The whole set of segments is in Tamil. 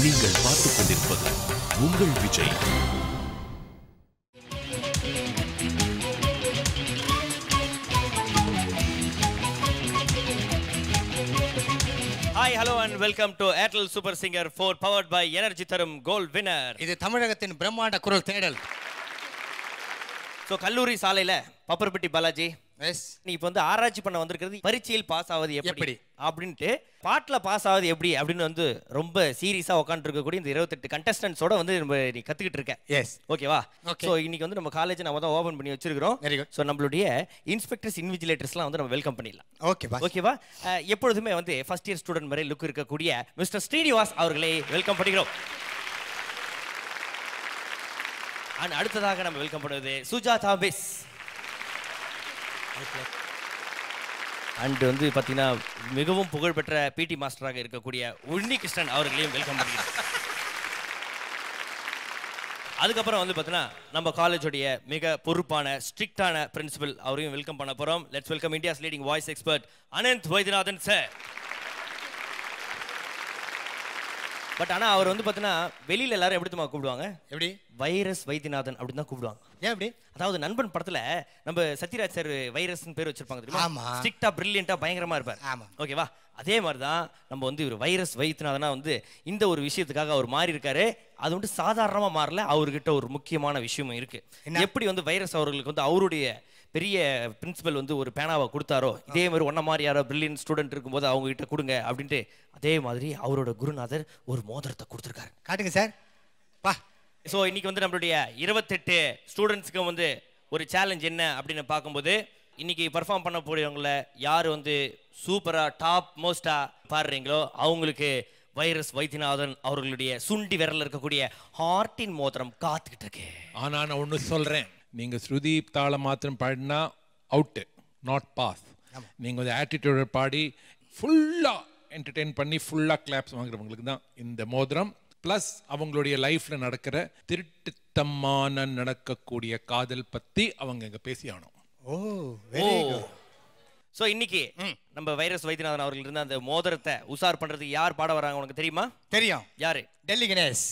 நீங்கள் பார்த்துக் கொண்டிருப்பது உங்கள் Vijay. Hi, hello and welcome to Airtel Super Singer 4 powered by Energy Tharum Gold Winner. இது தமிழகத்தின் பிரம்மாண்ட குரல் தேடல். So கல்லூரி சாலையில பப்பர்பட்டி பாலாஜி, எஸ், நீ இப்போ வந்து ஆராய்ச்சி பண்ண வந்திருக்கிறது பரீட்சையில் பாஸ் ஆவது எப்படி அப்படின்ட்டு, பாட்டில் பாஸ் ஆவது எப்படி அப்படின்னு வந்து ரொம்ப சீரியஸாக உட்காந்து இருக்கக்கூடிய இந்த 28 கண்டஸ்டன்ஸோட வந்து நம்ம நீ கற்றுக்கிட்டு இருக்க. எஸ், ஓகேவா? ஸோ இன்னைக்கு வந்து நம்ம காலேஜ் நம்ம தான் ஓப்பன் பண்ணி வச்சிருக்கிறோம். Very good. ஸோ நம்மளுடைய இன்ஸ்பெக்டர்ஸ் இன்விஜிலேட்டர்ஸ்லாம் வந்து நம்ம வெல்கம் பண்ணிடலாம். ஓகேவா? எப்பொழுதுமே வந்து ஃபர்ஸ்ட் இயர் ஸ்டூடெண்ட் மாதிரி லுக் இருக்கக்கூடிய மிஸ்டர் ஸ்ரீனிவாஸ் அவர்களை வெல்கம் பண்ணிக்கிறோம். அண்ட் அடுத்ததாக நம்ம வெல்கம் பண்ணுவது சுஜாதா மிஸ். அண்ட் வந்து பார்த்தீங்கன்னா மிகவும் புகழ்பெற்ற பிடி மாஸ்டராக இருக்கக்கூடிய உன்னிகிருஷ்ணன் அவர்களையும் வெல்கம் பண்ணிக்கிறோம். அதுக்கப்புறம் வந்து பார்த்தீங்கன்னா நம்ம காலேஜோடைய மிக பொறுப்பான ஸ்ட்ரிக்டான பிரின்சிபல் அவரையும் வெல்கம் பண்ண போகிறோம். Let's welcome India's leading voice expert Anand Vaidyanathan sir. But ஆனால் அவர் வந்து பார்த்தீங்கன்னா வெளியில் எல்லாரும் எப்படி தான் கூப்பிடுவாங்க? எப்படி? வைரஸ் வைத்தியநாதன் அப்படின்னு தான் கூப்பிடுவாங்க. ஏன் அப்படி? அதாவது நண்பன் படத்தில் நம்ம சத்யராஜ் சார் வைரஸ்ன்னு பேர் வச்சிருப்பாங்க தெரியுமா? ஸ்ட்ரிக்டா பிரில்லியண்டா பயங்கரமா இருப்பார். ஓகேவா? அதே மாதிரி தான் நம்ம வந்து இவர் வைரஸ் வைத்தியநாதனா வந்து இந்த ஒரு விஷயத்துக்காக அவர் மாறி இருக்காரு. அது வந்து சாதாரணமா மாறல, அவர்கிட்ட ஒரு முக்கியமான விஷயமும் இருக்கு. எப்படி வந்து வைரஸ் அவர்களுக்கு வந்து அவருடைய பெரிய பிரின்சிபல் வந்து ஒரு பேனாவை கொடுத்தாரோ, இதே மாதிரி ஒன்ன மாதிரி யாரோ பிரில்லியன்ட் ஸ்டூடெண்ட் இருக்கும்போது அவங்க கிட்ட கொடுங்க அப்படின்ட்டு, அதே மாதிரி அவரோட குருநாதர் ஒரு மோதிரத்தை கொடுத்துருக்காரு. காட்டுங்க சார். பா. ஸோ இன்னைக்கு வந்து நம்மளுடைய 28 ஸ்டூடெண்ட்ஸ்க்கு வந்து ஒரு சேலஞ்ச் என்ன அப்படின்னு பார்க்கும்போது, இன்னைக்கு பர்ஃபார்ம் பண்ண போறவங்கள யார் வந்து சூப்பரா டாப் மோஸ்டா பாடுறீங்களோ அவங்களுக்கு வைரஸ் வைத்தியநாதன் அவர்களுடைய சுண்டி விரல் இருக்கக்கூடிய ஹார்ட்டின் மோதிரம் காத்துக்கிட்டு இருக்கு. ஆனா நான் ஒன்று சொல்றேன், நீங்க ஸ்ருதி தாளம் மாத்திரம் பாடினா அவுட்டு, நாட் பாஸ். நீங்க வந்து ஆட்டிடியூட் பாடி ஃபுல்லா என்டர்டெயின் பண்ணி ஃபுல்லா கிளாப்ஸ் வாங்குறவங்களுக்கு தான் இந்த மோதிரம். பிளஸ் அவங்களுடைய லைஃப்ல நடக்கிற திருட்டுத்தமான நடக்கக்கூடிய காதல் பத்தி அவங்க இங்க பேசி ஆனோம். ஓ, வெரி குட். ஸோ இன்னைக்கு நம்ம வைரஸ் வைத்தியநாதன் அவர்கள் இருந்த அந்த மோதிரத்தை உசார் பண்றதுக்கு யார் பாட வராங்க உனக்கு தெரியுமா? தெரியும். யாரு? டெல்லி கணேஷ்.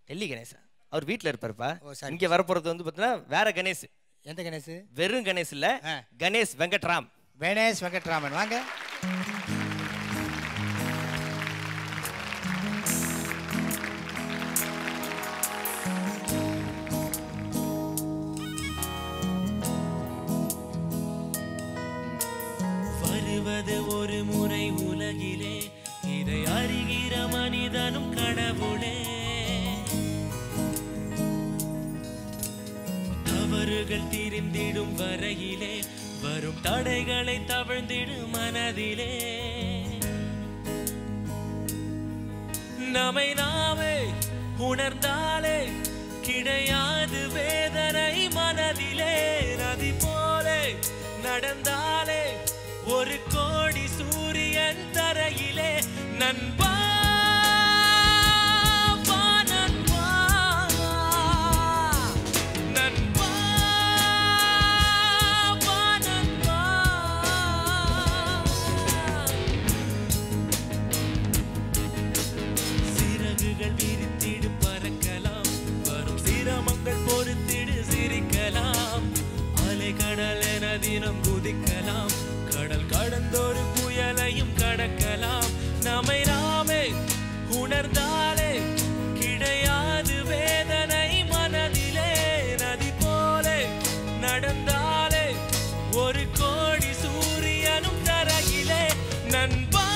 டெல்லி கணேஷ் அவர் வீட்டில் இருப்பாருப்பா. இங்கே வரப்போறது வந்து பார்த்தீங்கன்னா வேற கணேஷ். எந்த கணேஷ்? வெறும் கணேஷ் இல்ல, கணேஷ் வெங்கட்ராம். கணேஷ் வெங்கட்ராமன் வாங்க. வருவது ஒரு முறை உலகிலே, இதை அறிகிற மனிதனும் கடவுளே. தவறுகள் தீர்ந்திடும் வரையிலே, வரும் தடைகளை தவிர்ந்திடும் மனதிலே. நம்மை நாமே உணர்ந்தாலே கிடையாது வேதனை மனதிலே. நதி போலே நடந்தாலே ஒரு கோடி சூரியன் தரையிலே. நண்பா சிறகுகள் விரித்திடு பறக்கலாம், வரும் சிரமங்கள் பொறுத்திடு சிரிக்கலாம். அலைகடல் என தினம் குதிக்கலாம், கடல் கடந்தொரு புயலையும் கடக்கலாம். நம்மை நாமே உணர்ந்தாலே கிடையாது வேதனை மனதிலே. நதி போலே நடந்தாலே ஒரு கோடி சூரியனும் தரையிலே. நண்பா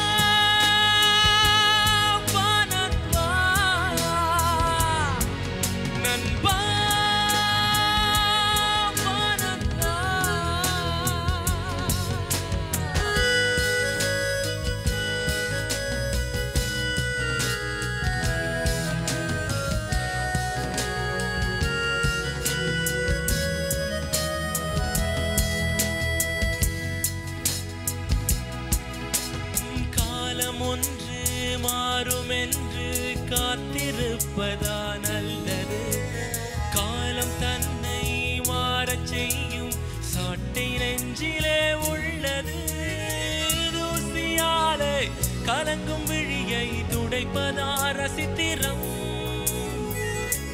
என்பதார சித்திரம்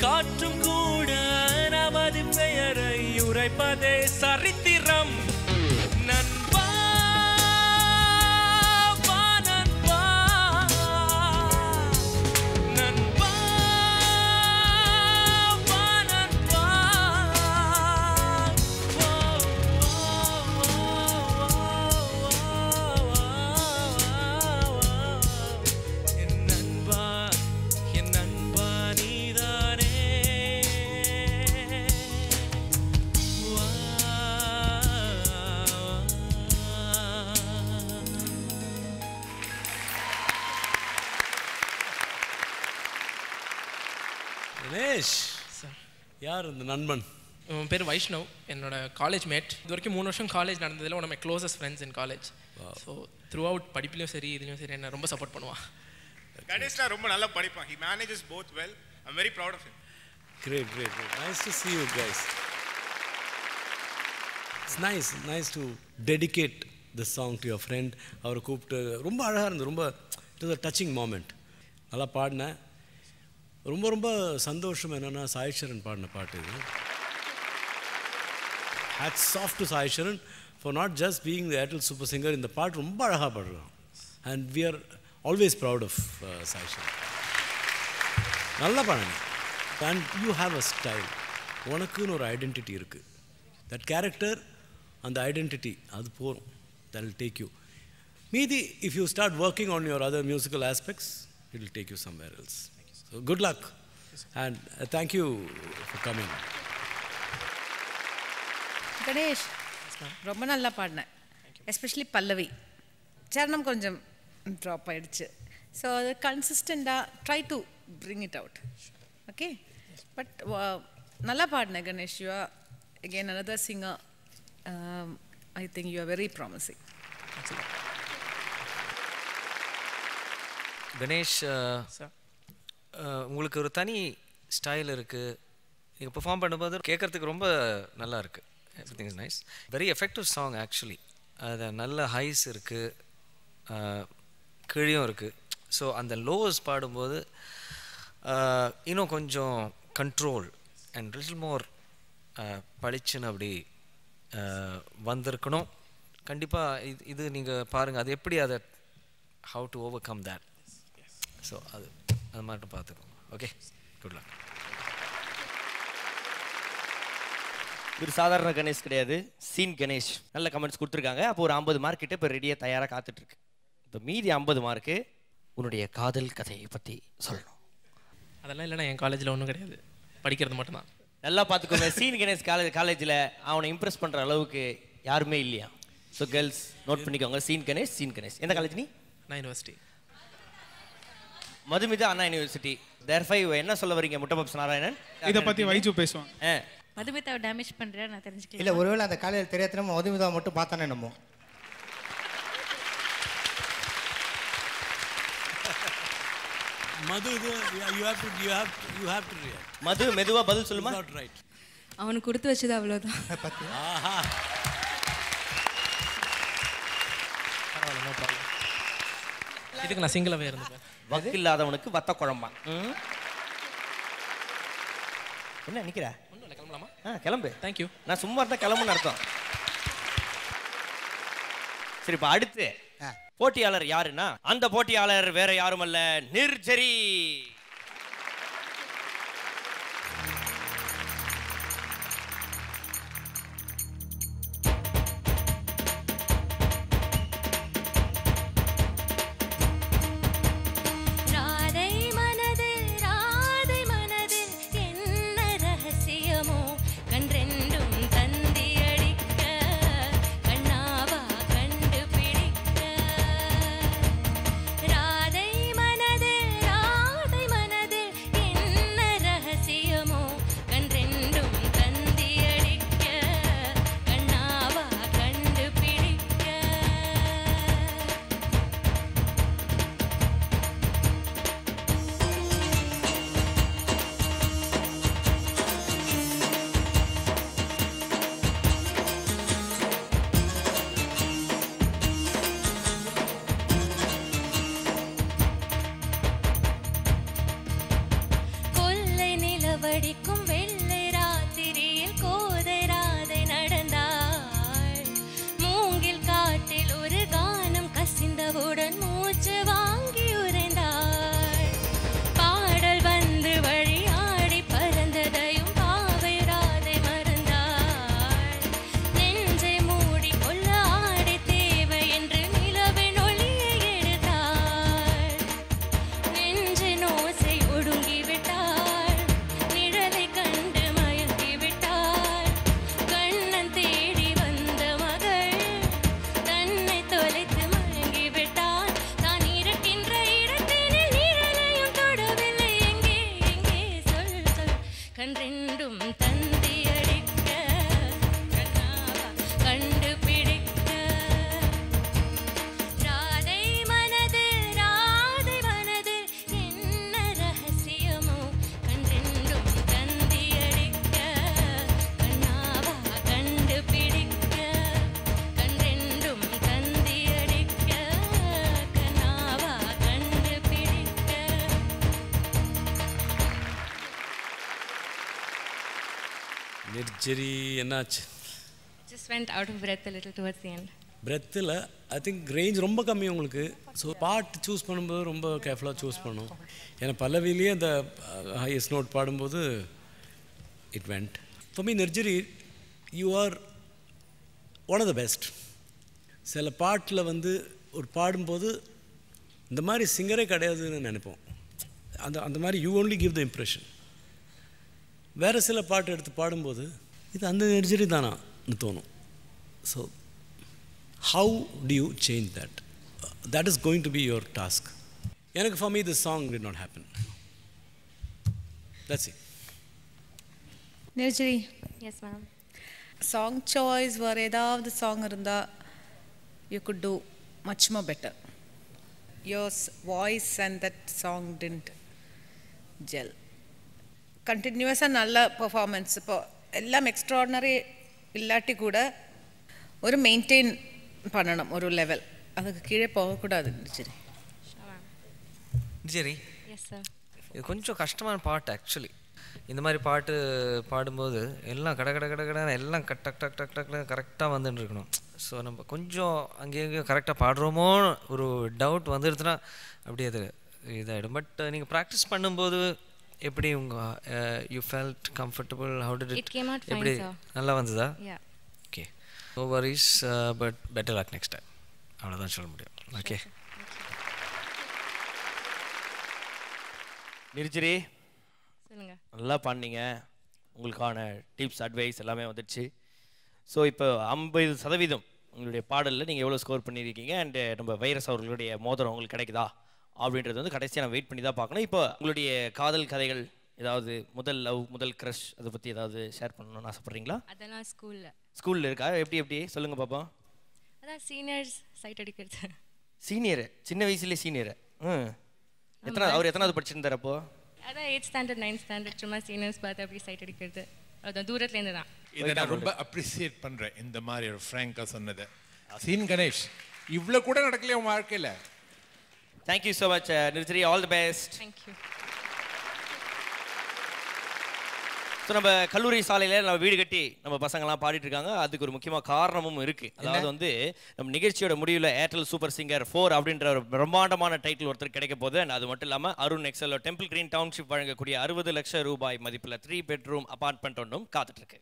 காற்றும் கூட நமது பெயரை உரைப்பதே சரித்திரம் நண்பா வா நண்பா நண்பா வா நண்பா என் நண்பா நீதானே கணேஷ் யார் இந்த நண்பன்? உன் பேர் வைஷ்ணவ், என்னோட காலேஜ் மேட். இது வரைக்கும் 3 வருஷம் காலேஜ் நடந்ததில் one of my closest friends in college. So throughout படிப்புலையும் சரி இதுலையும் சரி என்ன ரொம்ப சப்போர்ட் பண்ணுவான். கணேஷ்னா ரொம்ப நல்லா படிப்பான். He manages both well. I'm very proud of him. Great. Nice to see you guys. It's nice to dedicate this song to your friend. அவரை கூப்பிட்டு ரொம்ப அழகாக இருந்தது. ரொம்ப it was a touching moment. நல்லா பாடினேன். ரொம்ப சந்தோஷம் என்னென்னா சாய்சரன் பாடின பாட்டு இது. Hats off to Saicharan for not just being the Airtel super singer. இந்த பாட்டு ரொம்ப அழகாக பாடுறான். And we are always proud of Saicharan. நல்லா பாடுங்க. And you have a style. உனக்குன்னு ஒரு ஐடென்டிட்டி இருக்குது. That character and the identity அது போகும். That will take you. மீதி if you start working on your other musical aspects, it will take you somewhere else. So good luck and thank you for coming. Ganesh ரொம்ப நல்லா பாடினேன். எஸ்பெஷலி பல்லவி. சரணம் கொஞ்சம் ட்ராப் ஆயிடுச்சு. ஸோ அது கன்சிஸ்டண்டாக try to bring it out. Okay but நல்லா பாடினேன் Ganesh. You are again another singer. I think you are very promising. Ganesh உங்களுக்கு ஒரு தனி ஸ்டைல் இருக்குது. நீங்கள் பெர்ஃபார்ம் பண்ணும்போது கேட்குறதுக்கு ரொம்ப நல்லா இருக்குது. Everything is nice. Very effective song actually. அது நல்ல ஹைஸ் இருக்குது, கீழியும் இருக்குது. ஸோ அந்த லோஸ் பாடும்போது இன்னும் கொஞ்சம் கண்ட்ரோல் அண்ட் லிட்டில் மோர் பளிச்சுன்னு அப்படி வந்திருக்கணும். கண்டிப்பாக இது நீங்கள் பாருங்கள், அது எப்படி அதை how to over come that. So அது மட்டும் பார்த்துக்கோங்க. Okay, good luck. ஒரு சாதாரண கணேஷ் கிடையாது, சீன் கணேஷ். நல்ல கமெண்ட்ஸ் கொடுத்துருக்காங்க. அப்போ ஒரு 50 மார்க் கிட்ட இப்போ ரெடியாக தயாராக காத்துட்ருக்கு. இப்போ மீதி 50 மார்க்கு உன்னுடைய காதல் கதையை பற்றி சொல்லணும். அதெல்லாம் இல்லைன்னா என் காலேஜில் ஒன்றும் கிடையாது, படிக்கிறது மட்டும்தான். நல்லா பார்த்துக்கோங்க. சீன் கணேஷ் காலேஜில் அவனை இம்ப்ரெஸ் பண்ணுற அளவுக்கு யாருமே இல்லையா? ஸோ கேர்ள்ஸ் நோட் பண்ணிக்கோங்க. சீன் கணேஷ். எந்த காலேஜ் நீ? அண்ணா யூனிவர்சிட்டி. மதுமிதா அண்ணா யூனிவர்சிட்டி. தேர்ஃபை என்ன சொல்ல வரீங்க முட்டபப்ஸ் நாராயணன்? இதை பற்றி வைஜு பேசுவாங்க. மதுமிதாவை டேமேஜ் பண்ணுறேன் நான் தெரிஞ்சுக்கல. இல்லை, ஒருவேளை அந்த காலையில் தெரியாத மதுமிதாவை மட்டும் பார்த்தானே நம்ம. மது you have to react. மது மெதுவா பதில் சொல்லுமா? Not right. அவனுக்கு கொடுத்து வச்சது அவ்வளோதான். ஆஹா, பரவாயில்ல, நோ ப்ராப்ளம். இதுக்கு நான் சிங்கிளாகவே இருந்துப்பேன். வக்கு இல்லாதவனுக்கு வத்த குழம்பா. என்ன நிற்கிற? ஒன்றும் இல்லை, கிளம்பலாமா? கிளம்பு. தேங்க்யூ. நான் சும்மா இருந்தால் கிளம்புன்னு அர்த்தம். சரி, இப்போ அடுத்து போட்டியாளர் யாருன்னா, அந்த போட்டியாளர் வேற யாரும் அல்ல, நிர்ஜரி. ராதை மனதில் நெர்ஜரி என்னாச்சு? Just went out of breath a little towards the end. பிரெத்தில் ஐ திங்க் ரேஞ்ச் ரொம்ப கம்மி உங்களுக்கு. ஸோ பாட்டு சூஸ் பண்ணும்போது ரொம்ப கேர்ஃபுல்லாக சூஸ் பண்ணணும். ஏன்னா பல்லவிலேயே அந்த ஹையஸ்ட் நோட் பாடும்போது it went. For me Nirjhari you are one of the best. சில பாட்டில் வந்து ஒரு பாடும்போது இந்த மாதிரி சிங்கரே கிடையாதுன்னு நினைப்போம். அந்த மாதிரி you only give the impression. வேறு சில பாட்டு எடுத்து பாடும்போது இது அந்த நெர்ஜரி தானான்னு தோணும். So how do you change that? That is going to be your task. For me, this song did not happen. That's it. Nirjari. Yes, ma'am. Song choice were edavadhu song irundha you could do much more better. Your voice and that song didn't gel. Continuous nalla performance. Ipo ellam extraordinary illati kuda oru maintain பண்ணணும் ஒரு லெவல். அதுக்கு கீழே போகக்கூடாது. சரி. Yes sir. இது கொஞ்சம் கஷ்டமான பாட்டு ஆக்சுவலி. இந்த மாதிரி பாட்டு பாடும்போது எல்லாம் கடை எல்லாம் டக் கரெக்டாக வந்துட்டு இருக்கணும். ஸோ நம்ம கொஞ்சம் அங்கேயும் கரெக்டாக பாடுறோமோ ஒரு டவுட் வந்துடுதுன்னா அப்படியே அது இதாகிடும். பட் நீங்கள் ப்ராக்டிஸ் பண்ணும்போது எப்படி உங்கள் you felt comfortable? How did it எப்படி நல்லா வந்ததா? Okay, no worries, but better luck next time. அவ்வளோதான் சொல்ல முடியும். ஓகே. நிர்ஜரி, சொல்லுங்க. நல்லா பண்ணீங்க. உங்களுக்கான டிப்ஸ் அட்வைஸ் எல்லாமே வந்துடுச்சு. ஸோ இப்போ 50% உங்களுடைய பாடலில் நீங்கள் எவ்வளோ ஸ்கோர் பண்ணியிருக்கீங்க அண்டு நம்ம வைரஸ் அவர்களுடைய மோதிரம் உங்களுக்கு கிடைக்குதா அப்படின்றது வந்து கடைசியாக நான் வெயிட் பண்ணி தான் பார்க்கணும். இப்போ உங்களுடைய காதல் கதைகள் ஏதாவது, முதல் லவ், முதல் க்ரஷ், அதை பற்றி ஏதாவது ஷேர் பண்ணணும்னு ஆசைப்பட்றீங்களா? அதெல்லாம் ஸ்கூலில் இருக்கா? எப்படி சொல்லுங்கள் பாப்பா. அதான் சீனியர்ஸ் சைட் அடிக்கிறது. சீனியரு? சின்ன வயசுலேயே சீனியரு? அவர் எத்தனாவது படிச்சிருந்தார் அப்போ? அதான் 8th standard 9th standard சும்மா சீனியர்ஸ் பார்த்து அப்படி சைட் அடிக்கிறது. அதுதான் தூரத்துலேருந்து தான். இதை நான் ரொம்ப அப்ரிசியேட் பண்ணுறேன், இந்த மாதிரி ஒரு ஃப்ராங்காக சொன்னதை. சீன் கணேஷ், இவ்வளோ கூட நடக்கலையே உன் வாழ்க்கையில். Thank you so much Nirjhari, all the best. Thank you. So நம்ம கல்லூரி சாலையில் நம்ம வீடு கட்டி நம்ம பசங்கள்லாம் பாடிட்டு இருக்காங்க. அதுக்கு ஒரு முக்கியமாக காரணமும் இருக்குது. அதாவது வந்து நம்ம நிகழ்ச்சியோட முடிவில் ஏர்டெல் சூப்பர் சிங்கர் 4 அப்படின்ற ஒரு பிரம்மாண்டமான டைட்டில் ஒருத்தர் கிடைக்க போகுது. அண்ட் அது மட்டும் இல்லாமல் அருண் எக்ஸலோ டெம்பிள் கிரீன் டவுன்ஷிப் வழங்கக்கூடிய 60 லட்சம் ரூபாய் மதிப்பில் 3 bedroom அபார்ட்மெண்ட் ஒன்றும் காத்துட்ருக்கு.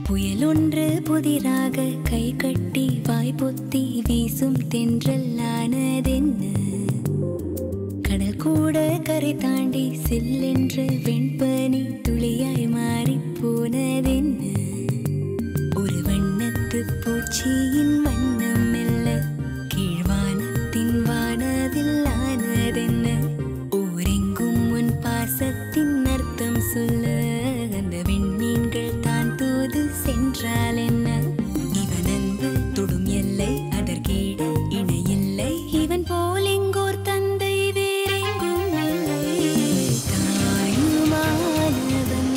புயலொன்று புதிராக கை கட்டி வாய் பொத்தி வீசும் தென்றலானதென்ன, கடல் கூட கரை தாண்டி சில்லென்று வெண்பனி துளியாய் மாறி போனதென்ன, ஒரு வண்ணத்து பூச்சியின் வண்ணம் மெல்ல கீழ்வானத்தின் வானவில் ஆனதென்ன, ஊரெங்கும் உன் பாசத்தின் அர்த்தம் சொல்ல அந்த விண்மீன்கள் தான் தூது சென்றால் என்ன, இவன் அன்பு தொடும் எல்லை அதற்கீட இணையில்லை, இவன் போல் எங்கோர் தந்தை வேறெங்கும் இல்லை, தாயுமானவன்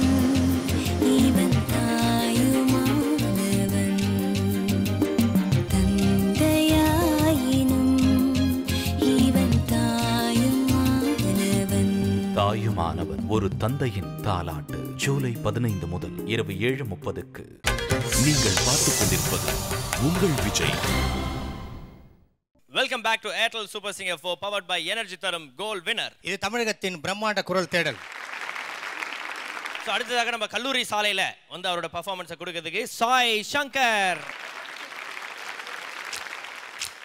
இவன் தாயுமானவன், தந்தையாயினும் இவன் தாயுமானவன். தாயுமானவன் ஒரு தந்தையின் தாலாட்டு. ஜூலை 15 முதல் இரவு 7:30க்கு. நீங்கள் பார்த்துக் கொண்டிருப்பது உங்கள் Vijay. Welcome back to Airtel super singer 4 powered by energy தரும் கோல்ட் வினர். இது தமிழகத்தின் பிரம்மாண்ட குரல் தேடல். ஸோ அடுத்ததாக நம்ம கல்லூரி சாலையில் வந்து அவரோட பர்ஃபார்மன்ஸை கொடுக்கறதுக்கு சாய் சங்கர்.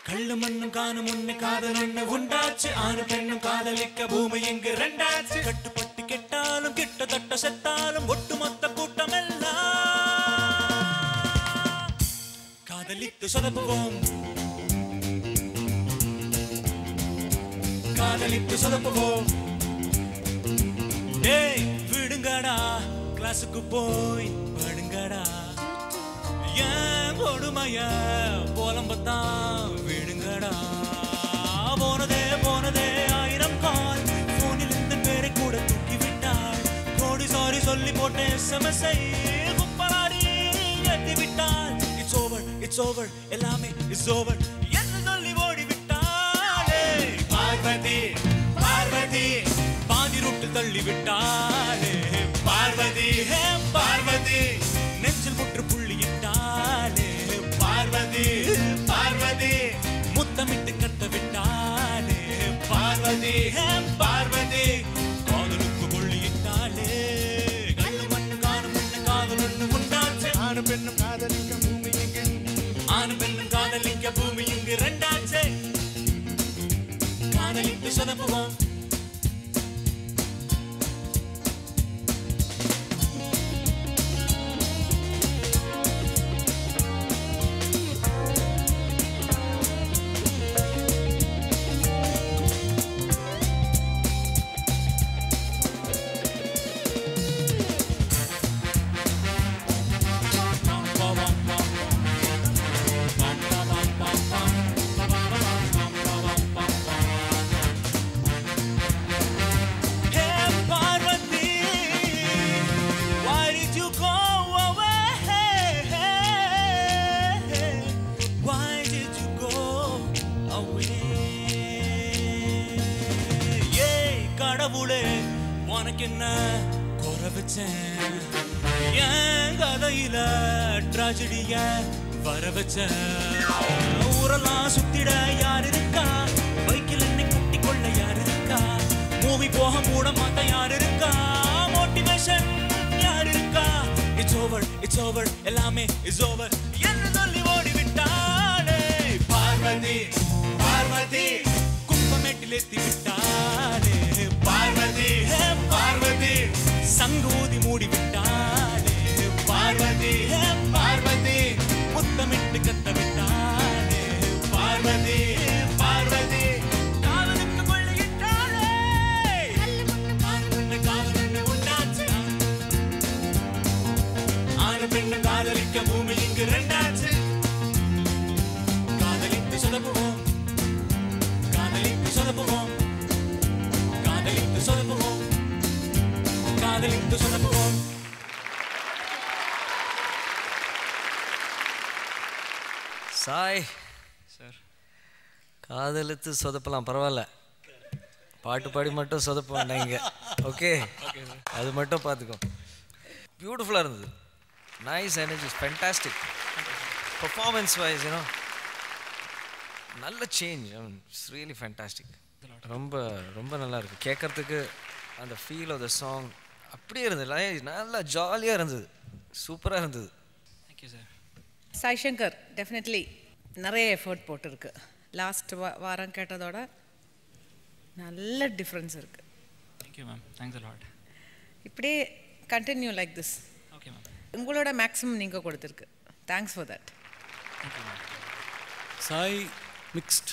கள்ளு மண்ணும் காணும் உன்னை காதல் ஒண்ணு உண்டாச்சு, ஆணு பெண்ணும் காதலிக்க பூமி எங்கு ரெண்டாச்சு, கட்டுப்பட்டு கெட்டாலும் கிட்டத்தட்ட செத்தாலும் ஒட்டுமொத்த கூட்டம் எல்லாம் காதலித்து சொதப்புவோம், காதலித்து சொதப்புவோம். டேய் விடுங்கடா, கிளாஸுக்கு போய் படுங்கடா, ஏன் கொடுமைய போலம்பத்தான் விடுங்கடா. போனதே 1000 கால், போனில் இந்த பேரை கூட தூக்கி விட்டாள், கோடி சாரி சொல்லி போட்ட SMS-ஐ குப்பலாடி ஏத்தி விட்டாள். இட்ஸ் ஓவர் எல்லாமே இட்ஸ் ஓவர் என்று சொல்லி ஓடி விட்டாளே. பார்வதி பார்வதி விட்டாளே பார்வதி ஹே பார்வதி நெஞ்சில் முற்று புள்ளியிட்டாளே பார்வதி பார்வதி முத்தமிட்டு கத்த விட்டாளே பார்வதி ஹே பார்வதி காதலுக்கு கொள்ளியிட்டாளே கண்ணு மண்ணு காணும் மண்ணு காதல் ஒண்ணு உண்டாச்சு ஆணும் பெண்ணும் காதலிக்க பூமி இங்கு ஆணும் பெண்ணும் காதலிக்க பூமி இங்கு ரெண்டாச்சு காதலித்து சொதப்புவோம் உனக்கு என்ன குறை வச்சேன் என் கதையில ட்ராஜடிய வர வச்சேன் ஊரெல்லாம் சுத்திட யார் இருக்கா பைக்கில் என்னை குட்டி கொள்ள யார் இருக்கா மூவி போக மூட மாட்ட யார் இருக்கா மோட்டிவேஷன் யார் இருக்கா இட்ஸ் ஓவர் எல்லாமே இட்ஸ் ஓவர் என்று சொல்லி ஓடி விட்டாளே பார்வதி பார்வதி கும்பமேட்டில் எத்தி விட்டாளே பார்வதி ஹே பார்வதி சங்கூதி மூடி விட்டாளே பார்வதி ஹே பார்வதி முத்தமிட்டு கத்த விட்டாளே பார்வதி பார்வதி காதலுக்கு கொள்ளியிட்டாளே ஆணு காதலுக்கு உண்டாச்சு ஆணு பெண்ணு காதலிக்க பூமி இங்கு ரெண்டாச்சு காதலித்து சொதப்புவோம் காதலித்து சொதப்புவோம் காதலித்து சொதப்புவோம் காதலித்து சொதப்புவோம் சாய் சார் காதலித்து சொதப்பலாம் பரவாயில்ல பாட்டு பாடி மட்டும் சொதப்ப வேண்டாங்க ஓகே அது மட்டும் பார்த்துக்கோ பியூட்டிஃபுல்லாக இருந்தது nice energy fantastic performance wise you know நல்ல சேஞ்ச் இட்ஸ் ரியலி ஃபேண்டாஸ்டிக் ரொம்ப ரொம்ப நல்லா இருக்கு கேட்கறதுக்கு அந்த ஃபீல் ஆஃப் த சாங் அப்படியே இருந்தது நல்லா ஜாலியாக இருந்தது சூப்பராக இருந்தது thank you sir Sai Shankar definitely நிறைய எஃபர்ட் போட்டிருக்கு லாஸ்ட் வாரம் கேட்டதோட நல்ல டிஃப்ரென்ஸ் இருக்குது thank you ma'am thanks a lot இப்படியே continue like this okay ma'am உங்களோட மேக்ஸிமம் நீங்கள் கொடுத்துருக்கு thanks for that thank you ma'am Sai mixed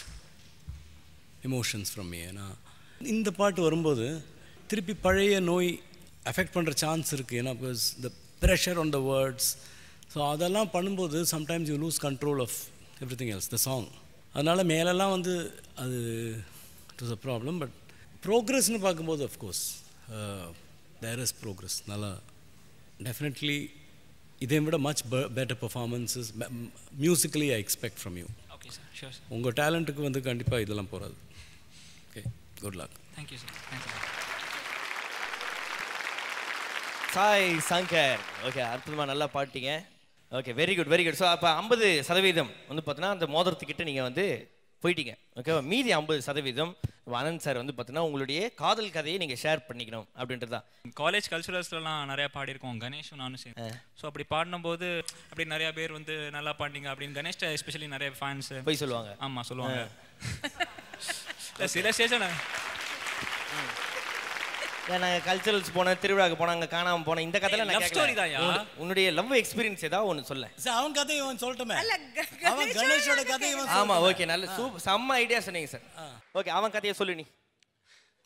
emotions from me. ஏன்னா இந்த பாட்டு வரும்போது திருப்பி பழைய நோய் அஃபெக்ட் பண்ணுற சான்ஸ் இருக்குது. ஏன்னா because the pressure on the words, so அதெல்லாம் பண்ணும்போது sometimes you lose control of everything else the song. அதனால் மேலெல்லாம் வந்து அது it was a problem. But ப்ரோக்ரஸ்ன்னு பார்க்கும்போது அஃப்கோர்ஸ் தேர் இஸ் ப்ரோக்ரஸ். நல்லா டெஃபினெட்லி இதை விட much better performances musically I expect from you. Okay sir, sure sir. உங்கள் டேலண்ட்டுக்கு வந்து கண்டிப்பாக இதெல்லாம் போகாது. Okay, good luck. Thank you sir. Thank you. Sai Shankar, okay, அற்புதமாக நல்லா பாட்டீங்க. Okay, very good very good. So அப்போ 50% வந்து பார்த்தீங்கன்னா அந்த மோதிரத்துக்கிட்ட நீங்கள் வந்து போயிட்டீங்க. ஓகேவா? மீதி 50% ஆனந்த் சார் வந்து பார்த்தீங்கன்னா உங்களுடைய காதல் கதையை நீங்கள் ஷேர் பண்ணிக்கணும் அப்படின்றது தான். காலேஜ் கல்ச்சுரல்ஸ்லாம் நிறையா பாடியிருக்கோம், கணேஷும் நானும் சேர்ந்து. ஸோ அப்படி பாடினும்போது அப்படி நிறையா பேர் வந்து நல்லா பாடிங்க அப்படின்னு கணேஷ்ட எஸ்பெஷலி நிறைய ஃபேன்ஸ் போய் சொல்லுவாங்க. ஆமாம் சொல்லுவாங்க. சில ஸ்டேஜ் நாங்கள் கல்ச்சுரல்ஸ் போனேன், திருவிழாவுக்கு போனோம், அங்கே காணாமல் போனேன், இந்த கதையில நான் ஸ்டோரி தான். உன்னுடைய லவ் எக்ஸ்பீரியன்ஸ் ஏதாவது ஒன்று சொல்ல. அவன் கதையை இவன் சொல்லட்டுமே. அவன் கணேஷோட கதையை இவன். ஆமாம், ஓகே, நல்ல செம்ம ஐடியா சொன்னீங்க சார். ஓகே, அவன் கதையை சொல்லு. நீ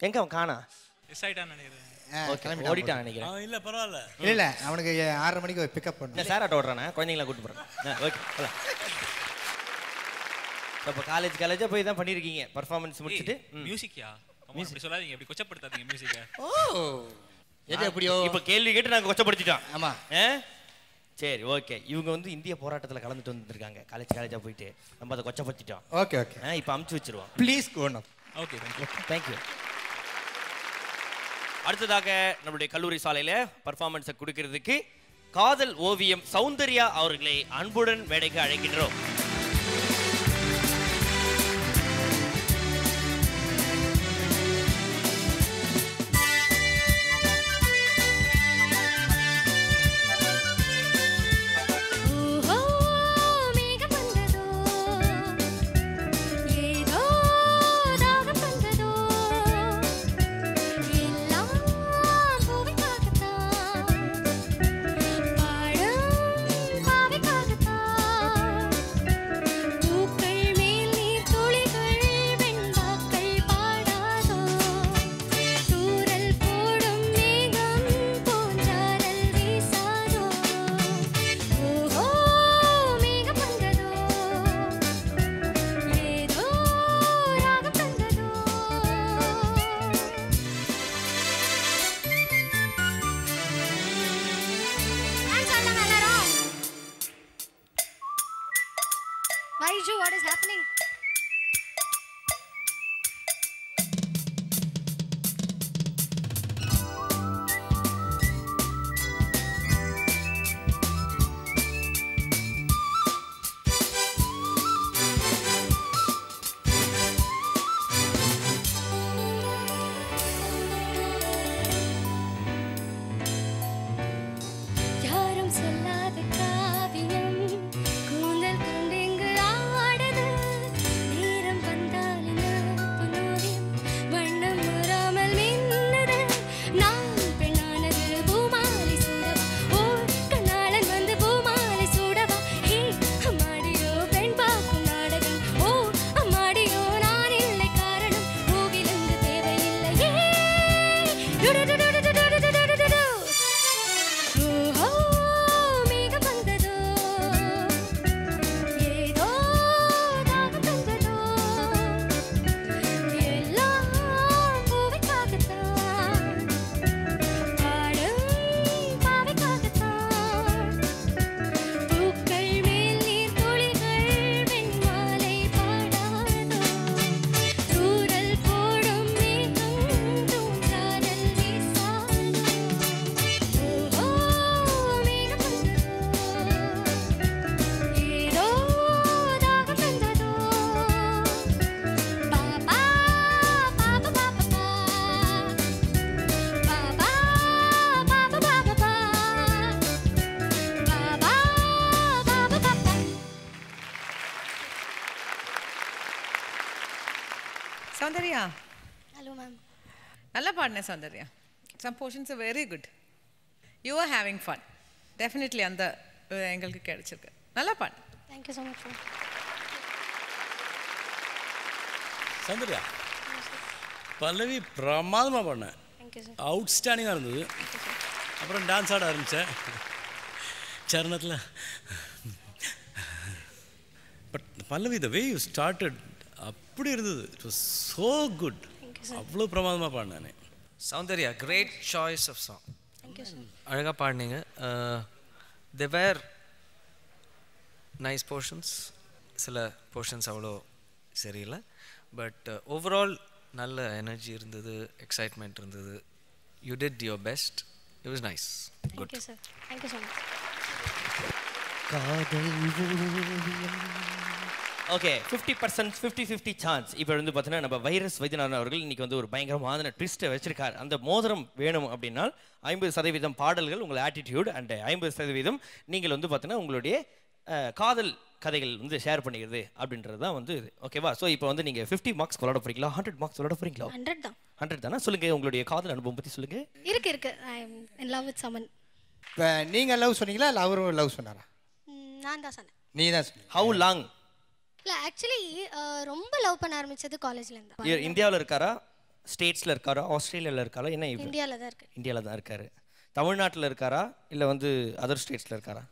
எங்க அவன் காணா? மிஸ் ஆயிட்டான்னு நினைக்கிறேன். ஓகே, ஓடிட்டான் நினைக்கிறேன். அவன் இல்லை, பரவாயில்ல. இல்லை, அவனுக்கு 6:30 மணிக்கு பிக்கப் பண்ணு. சார் ஆட்டோ ஓடுறானே, குழந்தைங்களா கூட்டு போகிறேன். ஓகே, இப்போ காலேஜாக போய் தான் பண்ணியிருக்கீங்க பர்ஃபார்மன்ஸ் முடிச்சுட்டு. மியூசிக்யா? அப்படி சொல்லாதீங்க, அப்படி கொச்சப்படுத்தாதீங்க மியூசிக்கை. ஓ, எது எப்படியோ இப்போ கேள்வி கேட்டு நாங்கள் கொச்சப்படுத்திட்டோம். ஆமாம், சரி, ஓகே. இவங்க வந்து இந்திய போராட்டத்தில் கலந்துட்டு வந்துருக்காங்க, காலேஜாக போயிட்டு நம்ம அதை கொச்சப்படுத்திட்டோம். ஓகே ஓகே, இப்போ அமுச்சு வச்சிருவோம். ப்ளீஸ் கோணும். Okay, thank you. தேங்க்யூ. அடுத்ததாக நம்மளுடைய கல்லூரி சாலையில பர்ஃபார்மன்ஸை கொடுக்கிறதுக்கு காதல் ஓவியம் சௌந்தர்யா அவர்களை அன்புடன் மேடைக்கு அழைக்கின்றோம். Vaiju, what is happening? Soundarya. Hello, ma'am. நல்லா பாடின Soundarya. Some portions are very good. You are having fun. Definitely அந்த எங்களுக்கு கிடைச்சிருக்கு. நல்லா பாடு. Thank you so much, ma'am. Soundarya, பல்லவி பிரமாதமாக பாடினேன். Thank you, sir. அவுட்ஸ்டாண்டிங்காக இருந்தது. அப்புறம் டான்ஸ் ஆட ஆரம்பித்தேன் சரணத்தில். பட் பல்லவி த வே யூ ஸ்டார்டட் அப்படி இருந்தது. It was so good. அவ்வளோ பிரமாதமாக பாடினேன். Soundarya, great choice of song. Thank you, sir. அழகாக பாடினீங்க. தே வேர் நைஸ் போர்ஷன்ஸ், சில போர்ஷன்ஸ் அவ்வளோ சரியில்லை. பட் ஓவரால் நல்ல எனர்ஜி இருந்தது, எக்ஸைட்மெண்ட் இருந்தது. You did your best. It was nice. Good. Thank you, sir. Thank you so much. Okay, 50% 50-50 chance. இப்போ வந்து பார்த்தீங்கன்னா நம்ம வைரஸ் வைத்தியநாதன் அவர்கள் இன்னைக்கு வந்து ஒரு பயங்கரமான ட்விஸ்ட்டை வச்சிருக்காரு. அந்த மோதிரம் வேணும் அப்படின்னா 50% பாடல்கள் உங்கள் ஆட்டிடியூட் அண்ட் 50% நீங்கள் வந்து பார்த்தீங்கன்னா உங்களுடைய காதல் கதைகள் வந்து ஷேர் பண்ணிக்கிறது அப்படின்றது தான் வந்து இது. ஓகேவா? ஸோ இப்போ வந்து நீங்கள் 50 மார்க்ஸ் விளாட போறீங்களா, 100 மார்க்ஸ் விளாட போறீங்களா? 100 தான். 100 தானே? சொல்லுங்கள், உங்களுடைய காதல் அனுபவம் பற்றி சொல்லுங்கள். இருக்கு. I am in love with someone. இப்போ நீங்கள் லவ் சொன்னீங்களா இல்லை அவரும் லவ் சொன்னாரா? நான் தான் சொன்னேன். நீ தான் சொன்னீங்க. How long? இல்லை, ஆக்சுவலி ரொம்ப லவ் பண்ண ஆரம்பிச்சது காலேஜ்ல இருந்து. இந்தியாவில் இருக்காரா, ஸ்டேட்ஸில் இருக்காரா, ஆஸ்திரேலியாவில் இருக்காரா, என்ன? இந்தியாவில் தான் இருக்கு. இந்தியாவில் தான் இருக்காரு. தமிழ்நாட்டில் இருக்காரா இல்லை வந்து அதர் ஸ்டேட்ஸில் இருக்காரா?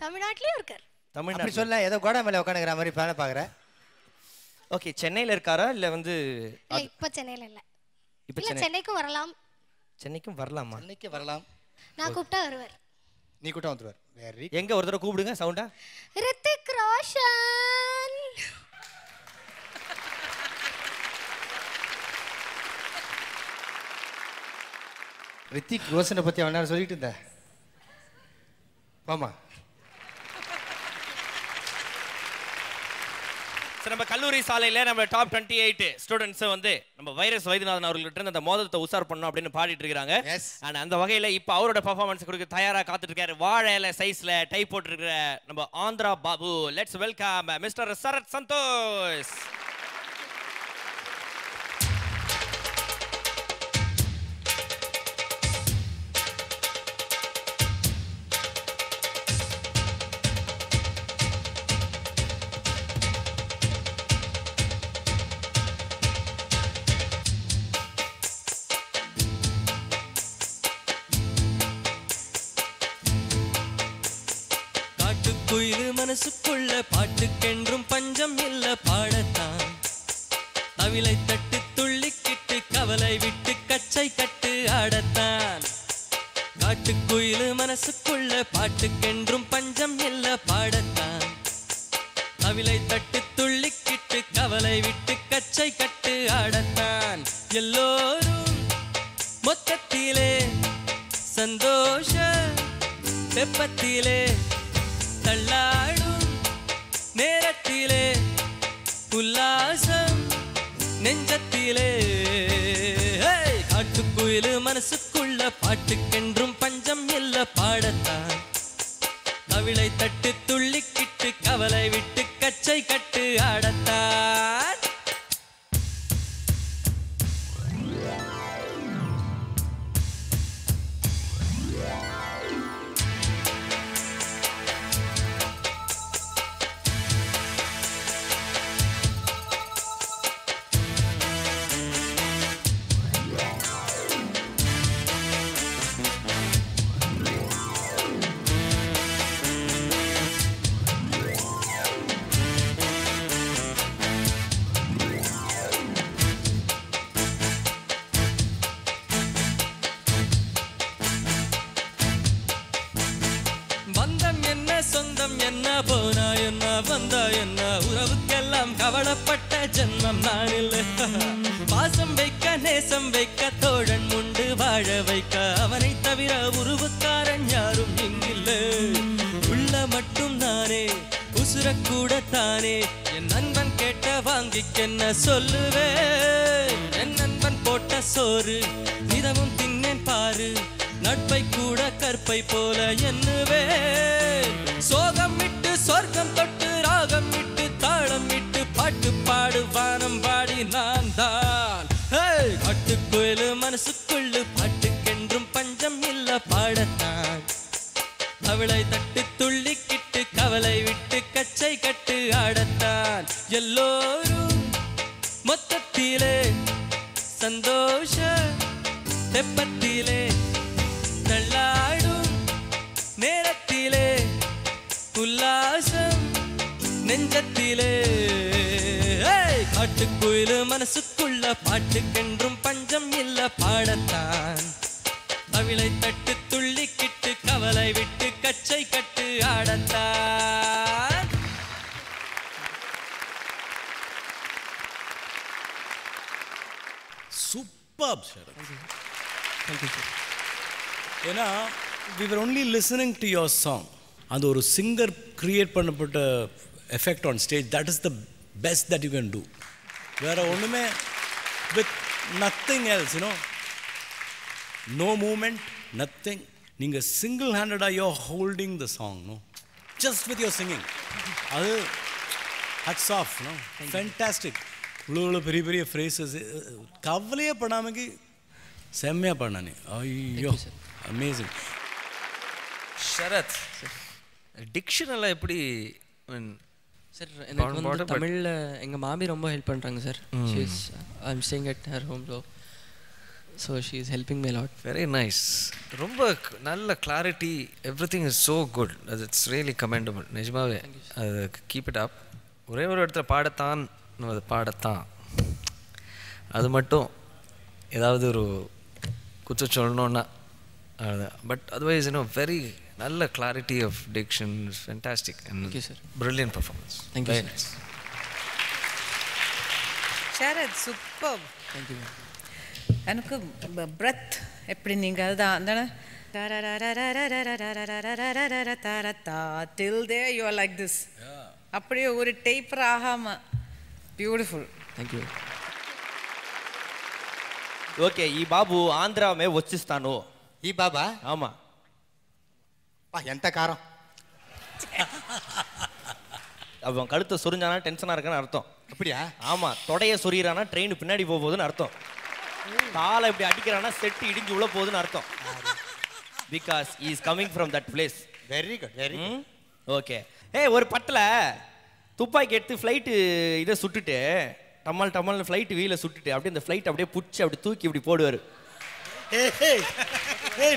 தமிழ்நாட்டிலையும் இருக்கார். அப்படி சொல்ல ஏதோ கோடை மேலே உட்காந்துக்கிற மாதிரி பேனை பார்க்குறேன். ஓகே, சென்னையில் இருக்காரா இல்லை வந்து? இப்போ சென்னையில் இல்லை. இப்போ சென்னைக்கும் வரலாம். சென்னைக்கும் வரலாமா? சென்னைக்கு வரலாம். நான் கூப்பிட்டா வருவார். நீ கூட்டம் வந்துருவார். வெரி. எங்க ஒரு தடவை கூப்பிடுங்க சவுண்டா. ரித்திக் ரோஷன். ரித்திக் ரோஷனை பற்றி அவன் நேரம் சொல்லிட்டு இருந்தேன். ஆமா சார், நம்ம கல்லூரி சாலையில் நம்ம டாப் 28 ஸ்டூடெண்ட்ஸ் வந்து நம்ம வைரஸ் வைத்தியநாதன் அவர்கிட்ட இருந்து அந்த மோதத்தை உசார் பண்ணணும் அப்படின்னு பாடிட்டு இருக்காங்க. அண்ட் அந்த வகையில் இப்போ அவரோட பர்ஃபார்மன்ஸ் கொடுக்க தயாராக காத்துட்டு இருக்காரு. வாழை இலை சைஸ்ல டை போட்டுருக்கிற நம்ம Andhra Babu. Let's welcome mister Sarath Santhosh. குயிலு மனசுக்குள்ள பாட்டுக்கென்றும் பஞ்சம் இல்ல பாடத்தான். தவிலை தட்டு துள்ளிக்கிட்டு கவலை விட்டு கச்சை கட்டு ஆடத்தான். காட்டுக்குயிலு மனசுக்குள்ள பாட்டுக்கென்றும் பஞ்சம் இல்ல பாடத்தான். தவிலை தட்டு துள்ளிக்கிட்டு கவலை விட்டு கச்சை கட்டு ஆடத்தான். எல்லோரும் மொத்தத்திலே சந்தோஷ தெப்பத்திலே தள்ளாடும் நேரத்திலே உல்லாசம் நெஞ்சத்திலே. காட்டுக்குயிலு மனசுக்குள்ள பாட்டுக்கென்றும் பஞ்சம் இல்ல பாடத்தான். கவிளை தட்டு துள்ளிக்கிட்டு கவலை விட்டு கச்சை கட்டு ஆடத்தான். சொந்தம் என்ன போனா என்ன வந்தா என்ன உறவுக்கெல்லாம் கவலைப்பட்ட ஜென்மம் நான் இல்லை. பாசம் வைக்க நேசம் வைக்க தோழன் உண்டு வாழ வைக்க அவனை தவிர உருவுக்காரன் யாரும் இங்கில்லை. உள்ள மட்டும் தானே உசுரக்கூட தானே என் நண்பன் கேட்ட வாங்கிக்கென்ன சொல்லுவேன். என் நண்பன் போட்ட சோறு நிதமும் தின்னேன் பாரு. நட்பை கூட கற்பை போல எண்ணுவே. சோகம் விட்டு சொர்க்கம் தொட்டு ராகம் விட்டு தாளம் விட்டு பாட்டு பாடு வானம் பாடி நான் தான். காட்டுக்குயிலு மனசுக்குள்ளு பாட்டுக்கென்றும் பஞ்சம் இல்ல பாடத்தான். அவளை தட்டு துள்ளிக்கிட்டு கவலை விட்டு கச்சை கட்டு ஆடத்தான். எல்லோரும் மொத்தத்திலே சந்தோஷ தெப்பத்திலே தள்ளாடும் நேரத்திலே உல்லாசம் நெஞ்சத்திலே. காட்டுக்குயிலு மனசுக்குள்ள பாட்டுக்கென்றும் பஞ்சம் இல்ல பாடத்தான். அவிளை தட்டு துள்ளிக்கிட்டு கவலை விட்டு கச்சை கட்டு ஆடத்தான். சூப்பர் சரத். ஏன்னா we were only listening to your song. அந்த ஒரு சிங்கர் கிரியேட் பண்ணப்பட்ட effect on stage, that is the best that you can do. வேற ஒன்றுமே with nothing else, you know, no moment, nothing. நீங்கள் சிங்கிள் ஹேண்டடாக you holding the song, no, just with your singing. அது ஹட்ஸ் ஆஃப், நோ, ஃபேண்டாஸ்டிக். இவ்வளோ பெரிய பெரிய ஃப்ரேசஸ் கவலையே பண்ணாமக்கு செம்மையாக பண்ணானே. ஐயோ, அமேசிங். ஷரத், டிக்ஷன் எல்லாம் எப்படி சார்? எனக்கு வந்து தமிழில் எங்கள் மாமி ரொம்ப ஹெல்ப் பண்ணுறாங்க sir. I am staying at her home, so she is helping me lot. Very nice. ரொம்ப நல்ல clarity, every thing is so good. அது இட்ஸ் ரியலி கமெண்டபிள். நிஜமாவே அது கீப் இட் அப். ஒரே ஒரு இடத்துல பாடத்தான், அது பாடத்தான், அது மட்டும் ஏதாவது ஒரு குற்றம் சொல்லணுன்னா அதுதான். பட் அதர்வைஸ் யூனோ வெரி நல்ல clarity of diction, fantastic and brilliant performance. Thank you. Very nice. Sharath, super. Thank you. எனக்கு பிரெத் எப்படி நீங்கள் அதுதான் அந்தானே till there you are like this அப்படியே ஒரு டேப்பர் ஆகாம பியூட்டிஃபுல். Thank you. ఓకే ఈ బాబు ఆంధ్ర మే వచ్చిస్తాను. ఈ బాబా? ஆமா. ఎంత కారం. அவன் கழுத்தை சொரிஞ்சானா டென்ஷனா இருக்கான்னு அர்த்தம். அப்படியா? ஆமா. தொடைய சொரியிறானா ட்ரெயின் பின்னாடி போக போகுதுன்னு அர்த்தம். காலை இப்படி அடிக்கிறானா செட்டு இடிஞ்சு உள்ள போகுதுன்னு அர்த்தம். Because he is coming from that place. Very good very good. Okay. ஒரு பட்டல துப்பாக்கி எடுத்து ஃப்ளைட்டு இதை சுட்டுட்டு டம்மல் டம்மல்னு ஃப்ளைட்டு வீலை சுட்டுட்டு அப்படியே இந்த ஃப்ளைட் அப்படியே புடிச்சு அப்படி தூக்கி இப்படி போடுவார்.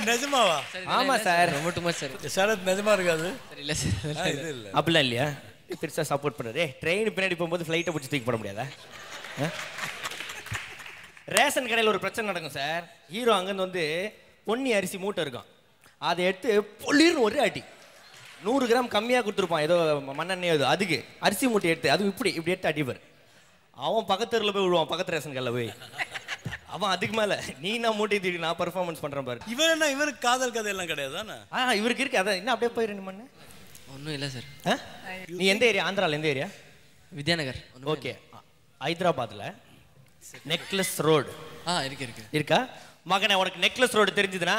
நிஜமாவா? ஆமா சார். ரொம்ப டூ மச் சார். சரத் நிஜமா இருக்காது. இல்ல சார். இது இல்ல. அப்படிலாம் இல்லையா? பெருசா சப்போர்ட் பண்ணுறாரு. ட்ரெயின் பின்னாடி போகும்போது ஃப்ளைட்டை பிடிச்சி தூக்கி போட முடியாதா? ரேஷன் கடையில் ஒரு பிரச்சனை நடக்கும் சார். ஹீரோ அங்கேருந்து வந்து பொன்னி அரிசி மூட்டை இருக்கும், அதை எடுத்து பொல்லிர்னு ஒரு அடி 100 கிராம் கம்மியாக கொடுத்துருப்பான், ஏதோ மண்ணெண்ணெய் அது அதுக்கு அரிசி மூட்டை எடுத்து அது இப்படி எடுத்து அடிப்பார். அவன் பக்கத்துல போய் விழுவான், பக்கத்து ரேஷன் கடையில் போய். அவன் அதுக்கு மேலே நீ நான் மூட்டை தூக்கி நான் பர்ஃபார்மன்ஸ் பண்ணுறேன் பாரு. இவன் என்ன இவனுக்கு காதல் கதை எல்லாம் கிடையாது தானே? இவருக்கு இருக்கு. அதான் என்ன அப்படியே போய் 2 மணி ஒன்றும் இல்லை சார். நீ எந்த ஏரியா? ஆந்திராவில் எந்த ஏரியா? வித்யாநகர். ஓகே. ஹைதராபாத்தில் நெக்லஸ் ரோடு இருக்கா? மகனை உனக்கு நெக்லஸ் ரோடு தெரிஞ்சதுன்னா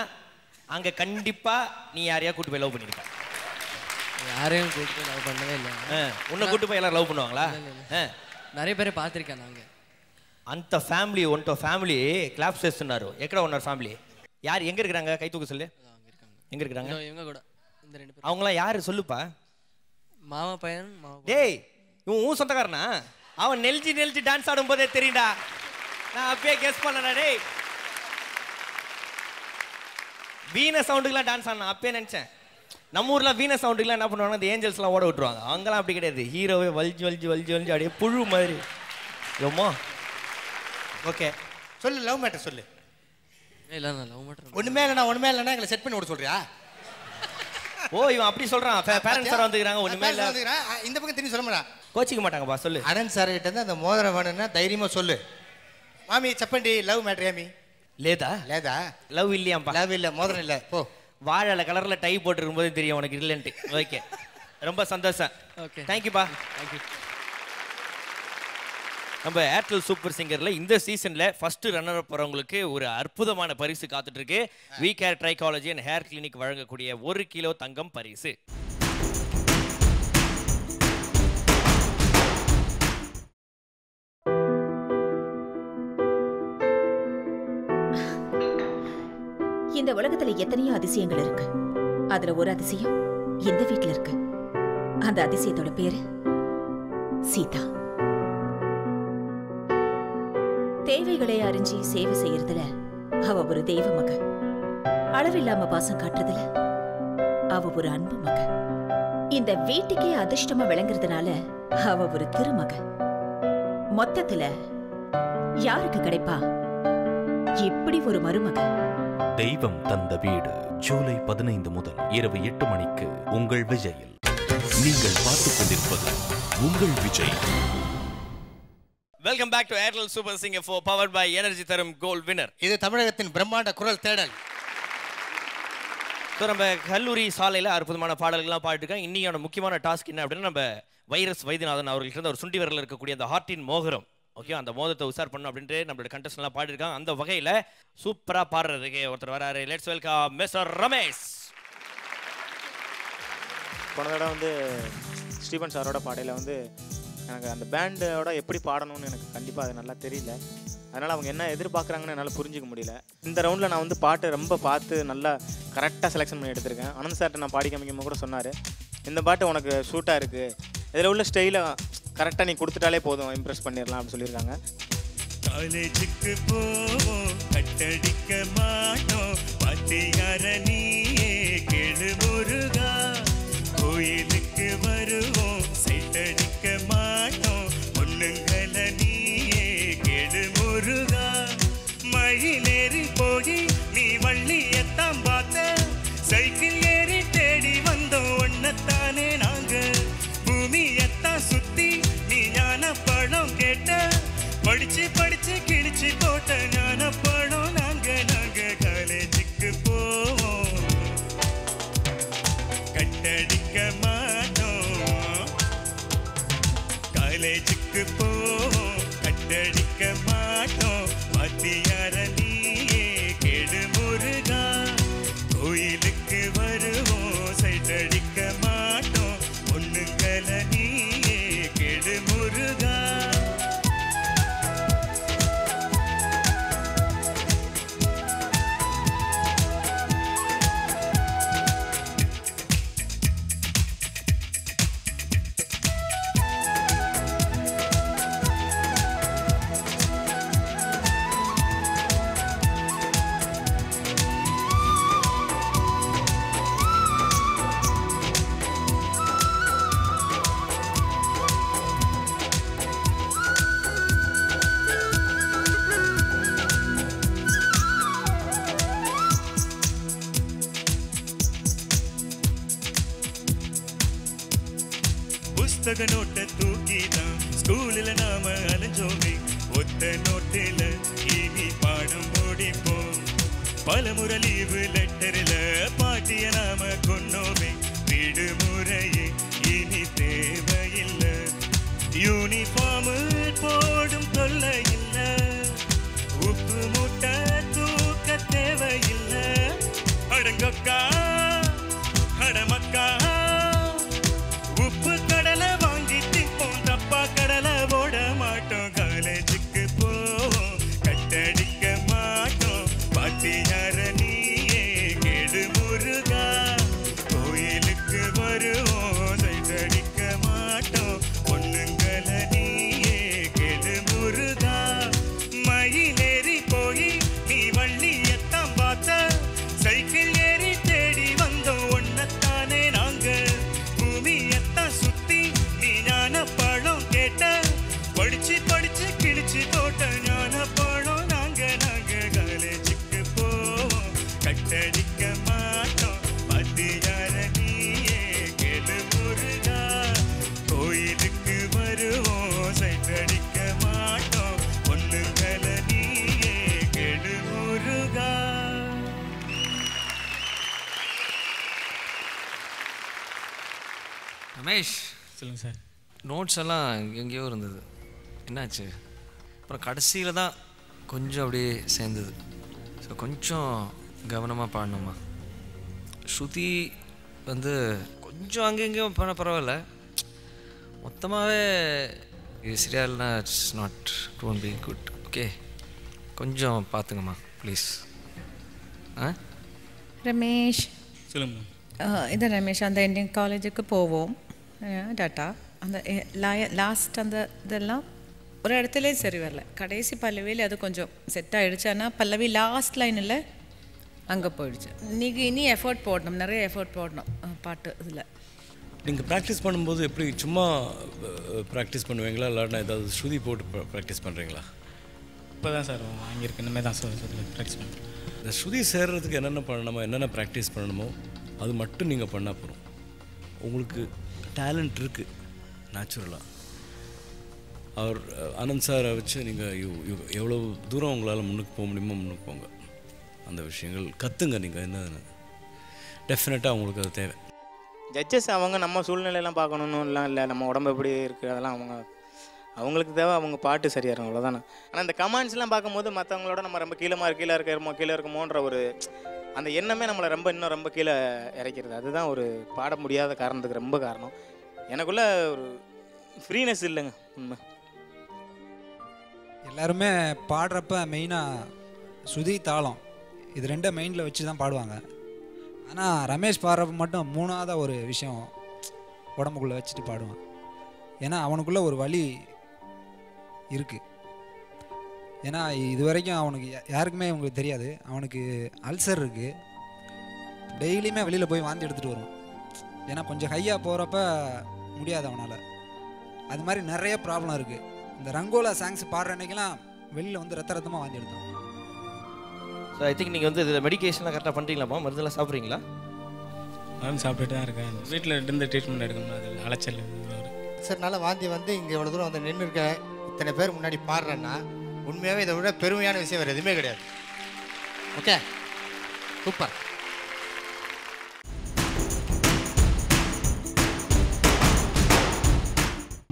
அங்கே கண்டிப்பாக நீ யாரையா கூட்டு போய் லவ் பண்ணியிருக்க? யாரையும் கூட்டு போய் லவ் பண்ணவே இல்லை. உன்னை கூட்டு போய் எல்லாரும் லவ் பண்ணுவாங்களா? நிறைய பேரை பார்த்துருக்கேன் நாங்கள். అంత ఫ్యామిలీ ఒంటో ఫ్యామిలీ క్లాప్స్ చేస్తున్నారు. ఎక్కడ ఉన్నారు ఫ్యామిలీ? யார் எங்க இருக்காங்க? கை தூக்க சொல்லு. எங்க இருக்காங்க? இவங்க கூட இந்த 2 பேர். அவங்கள யாரு சொல்லுப்பா. மாமா பையன் மாமா. டேய் இவன் சொந்தக்காரனா? அவன் நெல்ஜி டான்ஸ் ஆடும்போதே தெரியும்டா. நான் அப்பயே கெஸ் பண்ணடா. டேய் வீண சவுண்டுக்குலாம் டான்ஸ் ஆடணும் அப்பயே நினைச்சேன். நம்ம ஊர்ல வீண சவுண்டுக்குலாம் என்ன பண்ணுவாங்க, அந்த ஏஞ்சல்ஸ்லாம் ஓட விட்டுருவாங்க. அவங்களாம் அப்படி கிடையாது. ஹீரோவே வலிஞ்சு அப்படியே புழு மாதிரி. யோமோ ஓகே சொல்லு, லவ் மேட்டர் சொல்லு. இல்லை நான் லவ் மேட்டர் ஒன்றுமே இல்லைனா எங்களை செட் பண்ணி விட சொல்றியா? இவன் அப்படி சொல்றான். பேரண்ட்ஸ் சார் வந்துக்கிறாங்க, ஒண்ணுமே இல்லை. இந்த பக்கம் திரும்பி சொல்ல மாட்டான், கோச்சிக்க மாட்டாங்கப்பா. சொல்லு. அனந்த் சார் கிட்ட இருந்து அந்த மோதிரம் வேணும்னா தைரியமா சொல்லு. மாமி చెప్పండి లవ్ మ్యాటర్ ఏమి లేదా? லவ் இல்லையாம்பா? லவ் இல்லை, மோதிரம் இல்லை. போ. வாழை கலர்ல டை போட்டுருக்கும் போது தெரியும் உனக்கு இல்லைன்ட்டு. ஓகே ரொம்ப சந்தோஷம். ஓகே தேங்க்யூப்பா. தேங்க்யூ. நம்ம ஏர்டெல் சூப்பர் சிங்கர்ல இந்த சீசன்ல ஃபர்ஸ்ட் ரன்னர் அப் போறவங்களுக்கு ஒரு அற்புதமான பரிசு காத்துட்டு இருக்கு. We care trichology and hair clinic வழங்கக்கூடிய 1 கிலோ தங்கம் பரிசு. இந்த உலகத்துல எத்தனையோ அதிசயங்கள் இருக்கு. அதுல ஒரு அதிசயம் இந்த வீட்டுல இருக்கு. அந்த அதிசயத்தோட பேரு சீதா. தேவைகளை அறிஞ்சி சேவை செய்யறதுல அவ ஒரு தெய்வ மக. அளவில்லாம பாசம் காட்டுறதுல அவ ஒரு அன்பு மக. இந்த வீட்டுக்கே அதிர்ஷ்டமா விளங்குறதுனால அவ ஒரு திருமக. மொத்தத்துல யாருக்கு கிடைப்பா இப்படி ஒரு மருமக? தெய்வம் தந்த வீடு ஜூலை 15 முதல் இரவு 8 மணிக்கு உங்கள் விஜயில். நீங்கள் பார்த்துக் கொண்டிருப்பது உங்கள் Vijay. Welcome back to Airtel super singer 4 powered by energy தரும் கோல்ட் வின்னர். இது தமிழகத்தின் பிரம்மாண்ட குரல் தேடல். நம்ம கல்லூரி சாலையில் அற்புதமான பாடல்கள்லாம் பாடிட்டுருக்காங்க. இன்னையோட முக்கியமான டாஸ்க் என்ன அப்படின்னா, நம்ம வைரஸ் வைத்தியநாதன் அவர்கள்ட்ட ஒரு சுண்டி விரலில் இருக்கக்கூடிய அந்த ஹார்ட்டின் மோகரம், ஓகே, அந்த மோதத்தை உசார் பண்ணணும் அப்படின்ட்டு நம்மளோட கண்டஸ்டன்ட்லாம் பாடிருக்காங்க. அந்த வகையில் சூப்பராக பாடுறதுக்கு ஒருத்தர் வராரு. Let's welcome mister Ramesh. போன தடவை வந்து ஸ்டீபன் சாரோட பாடையில் வந்து எனக்கு அந்த பேண்டோட எப்படி பாடணும்னு எனக்கு கண்டிப்பாக அது நல்லா தெரியல. அதனால் அவங்க என்ன எதிர்பார்க்குறாங்கன்னு என்னால் புரிஞ்சிக்க முடியல. இந்த ரவுண்டில் நான் வந்து பாட்டு ரொம்ப பார்த்து நல்லா கரெக்டாக செலெக்ஷன் பண்ணி எடுத்திருக்கேன். ஆனந்த் சார்ட்ட நான் பாடி காமிக்கும்போது கூட சொன்னார், இந்த பாட்டு உனக்கு சூட்டாக இருக்குது, இதில் உள்ள ஸ்டைலை கரெக்டாக நீ கொடுத்துட்டாலே போதும், இம்ப்ரெஸ் பண்ணிடலாம் அப்படின்னு சொல்லியிருக்காங்க. காலேஜுக்கு போவோம், கட்டடிக்க மாட்டோம், பாத்தியார நீயே கேளு முருகா. கோயிலுக்கு வருவோம், சைட்டடிக்க மாட்டோம், பொண்ணுங்களை நீயே கேளு முருகா. மயிலேறி போய் நீ வள்ளியத்தான் பார்த்த, சைக்கிள் ஏறி தேடி வந்தோம் ஒன்னத்தானே நாங்க. பூமியத்தான் சுத்தி நீ ஞான பழம் கேட்ட, படிச்சு படிச்சு கிழிச்சு போட்ட ஞான பழம் புத்தக நோட்டை தூக்கிதான் ஸ்கூலில் நாம அலைஞ்சோமே ஒத்த நோட்டில் இனி பாடம் முடிப்போம் பலமுறை லீவு லெட்டரில் பாட்டிய நாம கொன்னோமே விடுமுறையே இனி தேவையில்லை யூனிஃபார்மில் போடும் தொல்லை இல்லை உப்பு மூட்டை தூக்க தேவையில்லை அடங்கக்கா அடமக்கா உப்பு கடலை வாங்கி திப்போம் தப்பா கடலை ஓட மாட்டோம் காலேஜுக்கு போவோம் கட்டடிக்க மாட்டோம் பாட்டியார நீயே கெடு முருகா கோயிலுக்கு வருவோம் சைட்டடிக்க மாட்டோம் பொண்ணுங்களை நீயே கெடு முருகா மயிலேறி போய் நீ வள்ளியத்தான் பார்த்த சைக்கிள் ஏறி தேடி வந்தோம் ஒன்னத்தானே நாங்க பூமியத்தான் சுத்தி நீ ஞான பழம் கேட்ட படிச்சு படிச்சு கிழிச்சு போட்ட ஞான பழம் நாங்க காலேஜுக்கு போவோம் கட்டடிக்க மாட்டோம் பாத்தியார நீயே கெடு முருகா கோயிலுக்கு வருவோம் சைட்டடிக்க மாட்டோம் பொண்ணுங்களை நீயே கெடு முருகா. ரமேஷ் சொல்லுங்கள் சார். நோட்ஸ் எல்லாம் எங்கேயோ இருந்தது, என்னாச்சு? அப்புறம் கடைசியில் தான் கொஞ்சம் அப்படியே சேர்ந்தது. ஸோ கொஞ்சம் கவனமாக பாடணுமா? ஸ்ருதி வந்து கொஞ்சம் அங்கெங்கேயும் பண்ண பரவாயில்ல, மொத்தமாகவே இது சரியா இல்லைனா it's not don't be good. Okay, கொஞ்சம் பார்த்துங்கம்மா ப்ளீஸ். ரமேஷ் சொல்லுங்க. இது ரமேஷ், அந்த இந்தியன் காலேஜுக்கு போவோம் டாட்டா. அந்த லாஸ்ட் அந்த இதெல்லாம் ஒரு இடத்துல சரி வரல, கடைசி பல்லவியில் அது கொஞ்சம் செட் ஆகிடுச்சு. ஆனால் பல்லவி லாஸ்ட் லைனில் அங்கே போயிடுச்சு. நீங்கள் இனி எஃபர்ட் போடணும், நிறைய எஃபர்ட் போடணும் பாட்டு இதில். நீங்கள் ப்ராக்டிஸ் பண்ணும்போது எப்படி சும்மா ப்ராக்டிஸ் பண்ணுவீங்களா, இல்லாட்டா ஏதாவது ஸ்ருதி போட்டு ப்ராக்டிஸ் பண்ணுறீங்களா? இப்போ தான் சார் அங்கே இருக்கு, இனிமேல் தான் சார் ப்ராக்டிஸ் பண்ணுறேன். இந்த ஸ்ருதி சேர்றதுக்கு என்னென்ன பண்ணணுமோ, என்னென்ன ப்ராக்டிஸ் பண்ணணுமோ அது மட்டும் நீங்கள் பண்ணால் போகிறோம். உங்களுக்கு டேலண்ட் இருக்குது நேச்சுரலாக. அவர் ஆனந்த் சாரை வச்சு நீங்கள் எவ்வளோ தூரம் உங்களால் முன்னுக்கு போக முடியுமோ முன்னுக்கு போங்க. அந்த விஷயங்கள் கற்றுங்க. நீங்கள் என்னதுன்னு டெஃபினட்டாக உங்களுக்கு அது தேவை. ஜட்ஜஸ் அவங்க நம்ம சூழ்நிலையெல்லாம் பார்க்கணுன்னுலாம் இல்லை, நம்ம உடம்பு எப்படி இருக்குது அதெல்லாம் அவங்களுக்கு தேவை, அவங்க பாட்டு சரியாக இருக்கும், அவ்வளோதானே. ஆனால் இந்த கமெண்ட்ஸ்லாம் பார்க்கும்போது மற்றவங்களோட நம்ம ரொம்ப கீழே இருக்குமோன்ற ஒரு அந்த எண்ணமே நம்மளை இன்னும் ரொம்ப கீழே இறக்கிறது. அதுதான் ஒரு பாட முடியாத காரணத்துக்கு ரொம்ப காரணம். எனக்குள்ள ஒரு ஃப்ரீனஸ் இல்லைங்க உண்மை. எல்லாருமே பாடுறப்ப மெயினாக ஸ்ருதி தாளம் இது ரெண்டை மெயினில் வச்சு தான் பாடுவாங்க. ஆனால் ரமேஷ் பாடுறப்ப மட்டும் மூணாவதாக ஒரு விஷயம் உடம்புக்குள்ளே வச்சுட்டு பாடுவான். ஏன்னா அவனுக்குள்ளே ஒரு வலி இருக்குது. ஏன்னா இது வரைக்கும் அவனுக்கு யாருக்குமே அவங்களுக்கு தெரியாது, அவனுக்கு அல்சர் இருக்குது. டெய்லியுமே வெளியில் போய் வாந்தி எடுத்துகிட்டு வருவான். ஏன்னா கொஞ்சம் ஹையாக போகிறப்ப முடியாது அவனால். அது மாதிரி நிறைய ப்ராப்ளம் இருக்குது. இந்த ரங்கோலா சாங்ஸ் பாடுற அன்னைக்கெல்லாம் வெளியில் வந்து ரத்தமாக வாந்தி எடுத்தான். ஸோ ஐ திங்க் நீங்கள் வந்து இதில் மெடிக்கேஷன்லாம் கரெக்டாக பண்ணுறீங்களாப்பா? மருந்தெல்லாம் சாப்பிட்றீங்களா? நானும் சாப்பிட்டுட்டு தான் இருக்கேன். வீட்டில் இருந்து ட்ரீட்மெண்ட் எடுக்கணும், அது அலைச்சல் சார். நல்லா வாந்தி வந்து இங்கே இவ்வளோ தூரம் வந்து நின்று இருக்க இத்தனை பேர் முன்னாடி பாடுறேன்னா உண்மையாகவே இதை விட பெருமையான விஷயம் வேறு எதுவுமே கிடையாது. Okay, super.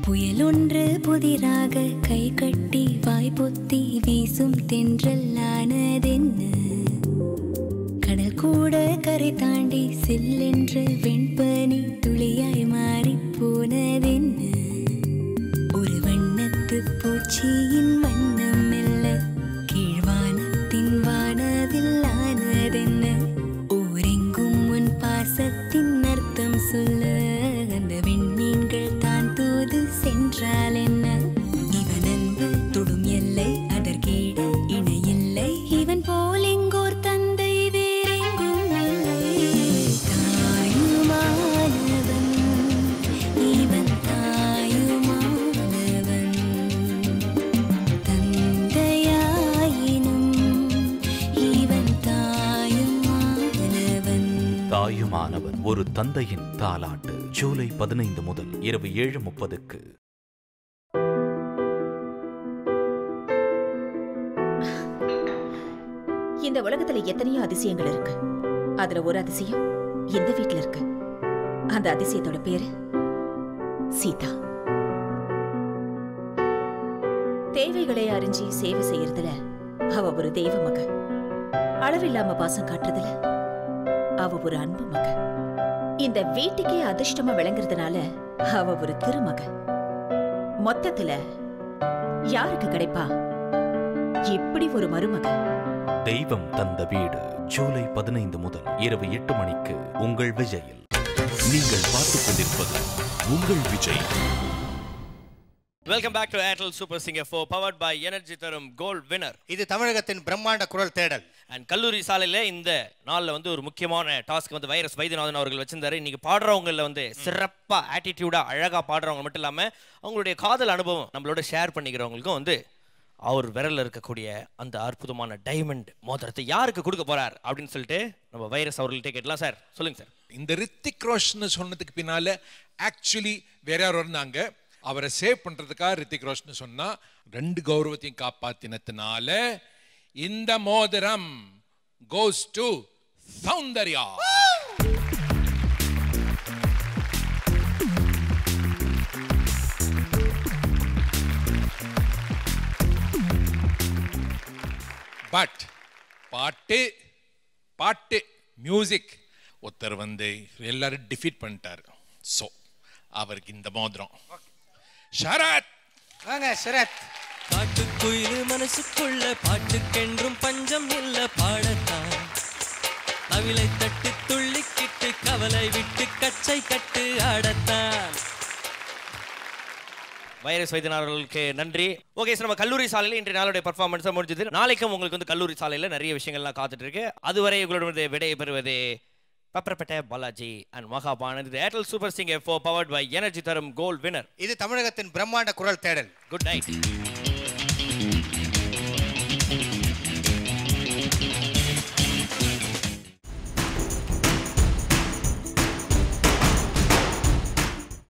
புயலொன்று புதிராக கை கட்டி வாய் பொத்தி வீசும் தென்றலானதென்ன, கடல் கூட கரை தாண்டி சில்லென்று வெண்பனி துளியாய் மாறி போனதென்ன, ஒரு வண்ணத்து பூச்சியின் வண்ணம் மெல்ல கீழ்வானத்தின் வானவில் ஆனதென்ன, ஊரெங்கும் உன் பாசத்தின் அர்த்தம் சொல்ல அந்த விண்மீன்கள் தான் தூது சென்றால் என்ன, இவன் அன்பு தொடும் எல்லை அதற்கீட இணையில்லை, இவன் போல் எங்கோர் தந்தை வேறெங்கும் இல்லை, தாயுமானவன் இவன் தாயுமானவன், தந்தையாயினும் இவன் தாயுமானவன். தாயுமானவன் ஒரு தந்தையின் தாலாட்டு. ஜூலை 15 முதல் இரவு 7:30க்கு. இந்த உலகத்துல எத்தனையோ அதிசயங்கள் இருக்கு. அதுல ஒரு அதிசயம் இந்த வீட்டுல இருக்கு. அந்த அதிசயத்தோட பேரு சீதா. தேவைகளை அறிஞ்சி சேவை செய்யறதுல அவ ஒரு தெய்வ மக. அளவில்லாம பாசம் காட்டுறதுல அவ ஒரு அன்பு மக. இந்த வீட்டுக்கே அதிர்ஷ்டமா விளங்குறதுனால அவ ஒரு திருமக. மொத்தத்துல யாருக்கு கிடைப்பா இப்படி ஒரு மருமக? தெய்வம் தந்த வீடு ஜூலை 15 முதல் இரவு 8 மணிக்கு உங்கள் விஜயில். நீங்கள் பார்த்துக் கொண்டிருப்பது உங்கள் Vijay. Welcome back to Airtel super singer 4 powered by energy தரும் கோல்ட் வினர். இது தமிழகத்தின் பிரம்மாண்ட குரல் தேடல். அண்ட் கல்லூரி சாலையில இந்த நாளில் வந்து ஒரு முக்கியமான டாஸ்க் வந்து வைரஸ் வைத்தியநாதன் அவர்கள் வச்சிருந்தாரு. இன்னைக்கு பாடுறவங்களில் வந்து சிறப்பா ஆட்டிடியூடா அழகா பாடுறவங்க மட்டும் இல்லாம அவங்களுடைய காதல் அனுபவம் நம்மளோட ஷேர் பண்ணிக்கிறவங்களுக்கும் வந்து அவர் விரல்ல இருக்கக்கூடிய அந்த அற்புதமான டைமண்ட் மோதிரத்தை யாருக்கு கொடுக்க போறார் அப்படின்னு சொல்லிட்டு நம்ம வைரஸ் அவர்கள்ட்ட கேட்கலாம். சார் சொல்லுங்க சார். இந்த ரித்திக் ரோஷன் சொன்னதுக்கு பின்னால ஆக்சுவலி வேற யாரும் இருந்தாங்க. அவரை சேவ் பண்றதுக்காக ரித்திக் ரோஷன் சொன்னா 2 கௌரவத்தையும் காப்பாத்தினதுனால இந்த மோதிரம் goes to சௌந்தர்யா. பட் பாட்டு மியூசிக் ஒருத்தர் வந்து எல்லாரும் டிஃபீட் பண்ணிட்டாரு. ஸோ அவருக்கு இந்த மோதிரம். ஷரத் வாங்க ஷரத். காட்டுக்குயிலு மனசுக்குள்ள பாட்டுக்கென்றும் பஞ்சம் இல்ல பாடத்தான். அவிலை தட்டு துள்ளிக்கிட்டு கவலை விட்டு கச்சை கட்டு ஆடத்தான். வைரஸ் வைத்தியநாதர்களுக்கு நன்றி. ஓகே சார், நம்ம கல்லூரி சாலையில் இன்றைய நாளுடைய பர்ஃபார்மன்ஸ் முடிஞ்சது. நாளைக்கும் உங்களுக்கு வந்து கல்லூரி சாலையில் நிறைய விஷயங்கள்லாம் காத்துட்டு இருக்கு. அதுவரை உங்களோட விடை பெறுவது பப்பரப்பேட்டை பாலாஜி அண்ட் மகாபானந்த். இது Airtel super singer 4 powered by energy தரும் கோல்ட் வினர். இது தமிழகத்தின் பிரம்மாண்ட குரல் தேடல். Good night.